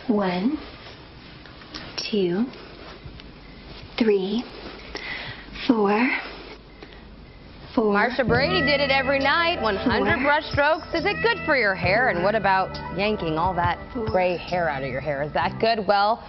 1, 2, 3, 4. Marsha Brady did it every night. 100 brush strokes. Is it good for your hair? And what about yanking all that gray hair out of your hair? Is that good? Well,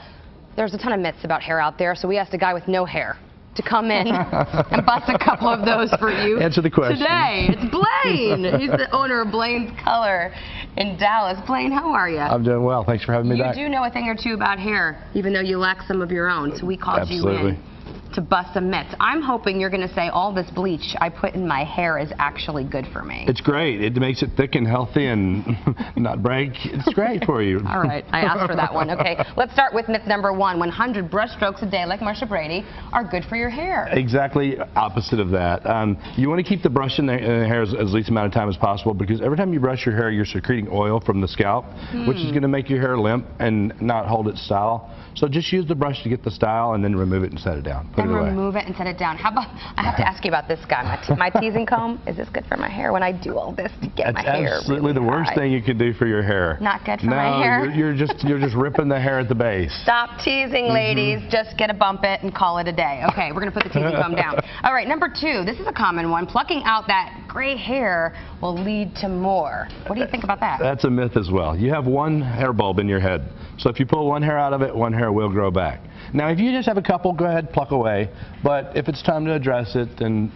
there's a ton of myths about hair out there, so we asked a guy with no hair to come in and bust a couple of those for you. Answer the question. Today, it's Blaine. He's the owner of Blaine's Color in Dallas. Blaine, how are you? I'm doing well. Thanks for having me back. You do know a thing or two about hair, even though you lack some of your own, so we called you in to bust some myths. I'm hoping you're going to say all this bleach I put in my hair is actually good for me. It's great. It makes it thick and healthy and not break. It's great for you. All right, I asked for that one. Okay, let's start with myth number 1. 100 brush strokes a day, like Marsha Brady, are good for your hair. Exactly opposite of that. You want to keep the brush in the hair as least amount of time as possible, because every time you brush your hair, you're secreting oil from the scalp, which is going to make your hair limp and not hold its style. So just use the brush to get the style and then remove it and set it down. Put it away. Remove it and set it down. How about, I have to ask you about this guy, my teasing comb. Is this good for my hair when I do all this to get my hair? Absolutely really the worst high? thing you can do for your hair. Not good for my hair? No, you're just ripping the hair at the base. Stop teasing, ladies. Just get a bump it and call it a day. Okay, we're going to put the teasing comb down. All right, number 2. This is a common one. Plucking out that gray hair will lead to more. What do you think about that? That's a myth as well. You have one hair bulb in your head. So if you pull one hair out of it, one hair will grow back. Now, if you just have a couple, go ahead, pluck away. But if it's time to address it, then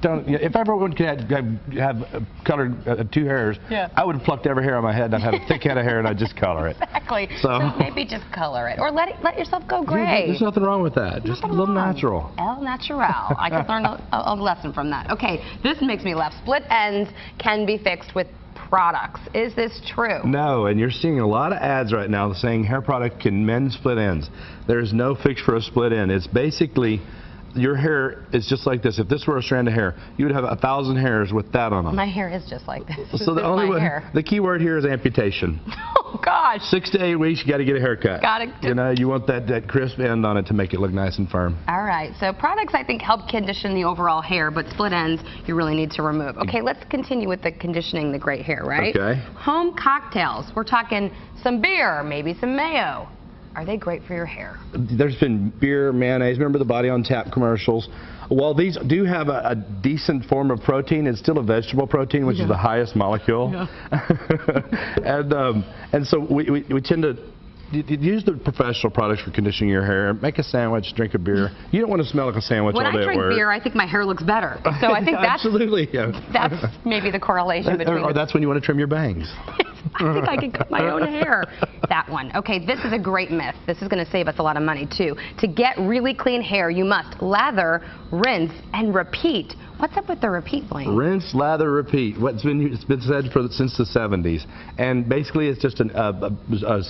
don't. If everyone could have colored 2 hairs, I would have plucked every hair on my head. I'd have a thick head of hair, and I'd just color it. Exactly. So maybe just color it, or let yourself go gray. Yeah, there's nothing wrong with that. Just a little natural. El natural. I could learn a lesson from that. Okay, this makes me laugh. Split ends can be fixed with products. Is this true? No, and you're seeing a lot of ads right now saying hair product can mend split ends. There's no fix for a split end. It's basically, your hair is just like this. If this were a strand of hair, you would have 1,000 hairs with that on them. My hair is just like this. So the key word here is amputation. Oh gosh. 6 to 8 weeks, you got to get a haircut. Got it. You know, you want that crisp end on it to make it look nice and firm. All right. So products, I think, help condition the overall hair, but split ends you really need to remove. Okay, let's continue with the conditioning the great hair, right? Okay. Home cocktails. We're talking some beer, maybe some mayo. Are they great for your hair? There's been beer, mayonnaise. Remember the Body on Tap commercials? While these do have a decent form of protein, it's still a vegetable protein, which is the highest molecule. Yeah. and so we tend to use the professional products for conditioning your hair. Make a sandwich, drink a beer. You don't want to smell like a sandwich all day at work. When I drink beer, I think my hair looks better. So I think that's absolutely. Yeah. That's maybe the correlation between. Or that's when you want to trim your bangs. I think I can cut my own hair. That one. Okay, this is a great myth. This is going to save us a lot of money, too. To get really clean hair, you must lather, rinse, and repeat. What's up with the repeat, Blaine? Rinse, lather, repeat. It's been said since the 70s. And basically, it's just a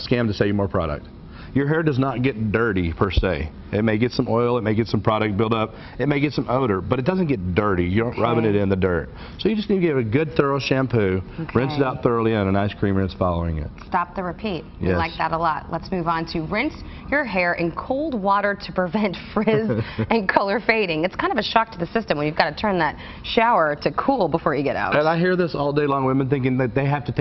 scam to sell you more product. Your hair does not get dirty, per se. It may get some oil, it may get some product build up, it may get some odor, but it doesn't get dirty. You aren't rubbing it in the dirt. So you just need to give it a good, thorough shampoo, rinse it out thoroughly, and a nice cream rinse following it. Stop the repeat. Yes. We like that a lot. Let's move on to rinse your hair in cold water to prevent frizz and color fading. It's kind of a shock to the system when you've got to turn that shower to cool before you get out. And I hear this all day long, women thinking that they have to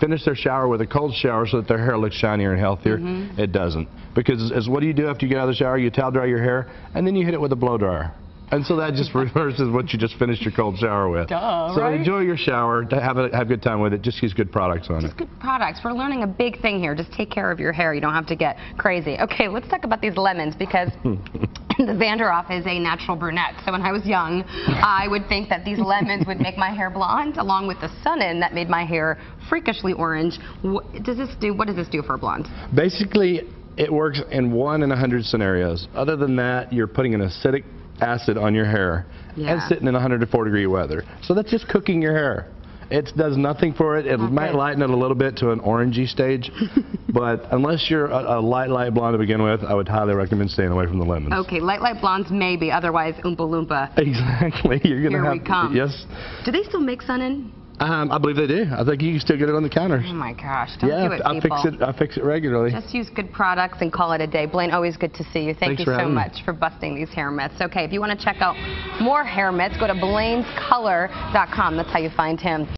finish their shower with a cold shower so that their hair looks shinier and healthier. It doesn't. Because what do you do after you get out of the shower? You towel dry your hair, and then you hit it with a blow dryer. And so that just reverses what you just finished your cold shower with. Duh, so right? Enjoy your shower, have a good time with it. Just use good products on it. Just good products. We're learning a big thing here. Just take care of your hair. You don't have to get crazy. Okay, let's talk about these lemons, because the Vanderoff is a natural brunette. So when I was young, I would think that these lemons would make my hair blonde, along with the Sun-In that made my hair freakishly orange. What does this do for a blonde? Basically, it works in 1 in 100 scenarios. Other than that, you're putting an acidic acid on your hair and sitting in 104-degree weather. So that's just cooking your hair. It does nothing for it. It might lighten it a little bit to an orangey stage, but unless you're a light blonde to begin with, I would highly recommend staying away from the lemons. Okay, light blondes maybe, otherwise Oompa Loompa. Exactly. You're gonna Here we come. Yes. Do they still make Sun-In? I believe they do. I think you can still get it on the counters. Oh my gosh, don't do it, people. I fix it regularly. Just use good products and call it a day. Blaine, always good to see you. Thank you so much for busting these hair myths. Okay, if you want to check out more hair myths, go to blainescolor.com. That's how you find him.